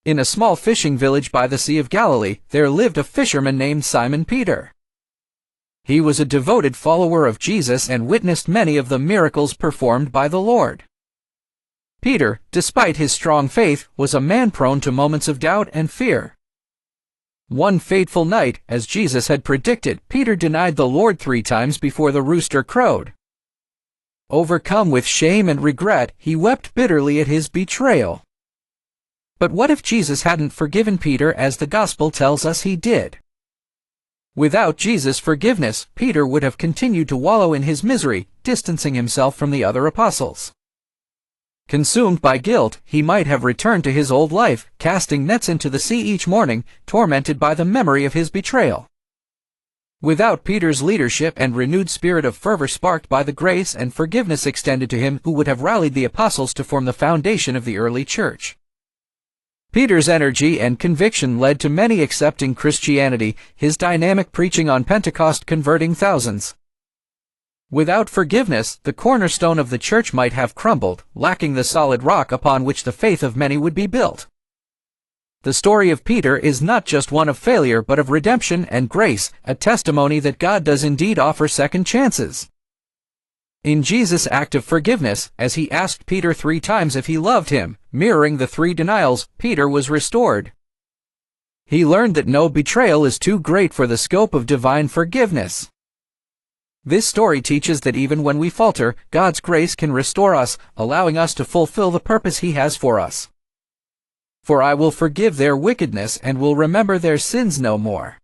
In a small fishing village by the Sea of Galilee, there lived a fisherman named Simon Peter. He was a devoted follower of Jesus and witnessed many of the miracles performed by the Lord. Peter, despite his strong faith, was a man prone to moments of doubt and fear. One fateful night, as Jesus had predicted, Peter denied the Lord 3 times before the rooster crowed. Overcome with shame and regret, he wept bitterly at his betrayal. But what if Jesus hadn't forgiven Peter as the Gospel tells us he did? Without Jesus' forgiveness, Peter would have continued to wallow in his misery, distancing himself from the other apostles. Consumed by guilt, he might have returned to his old life, casting nets into the sea each morning, tormented by the memory of his betrayal. Without Peter's leadership and renewed spirit of fervor sparked by the grace and forgiveness extended to him, who would have rallied the apostles to form the foundation of the early church. Peter's energy and conviction led to many accepting Christianity, his dynamic preaching on Pentecost converting thousands. Without forgiveness, the cornerstone of the church might have crumbled, lacking the solid rock upon which the faith of many would be built. The story of Peter is not just one of failure but of redemption and grace, a testimony that God does indeed offer second chances. In Jesus' act of forgiveness, as he asked Peter 3 times if he loved him, mirroring the 3 denials, Peter was restored. He learned that no betrayal is too great for the scope of divine forgiveness. This story teaches that even when we falter, God's grace can restore us, allowing us to fulfill the purpose He has for us. For I will forgive their wickedness and will remember their sins no more.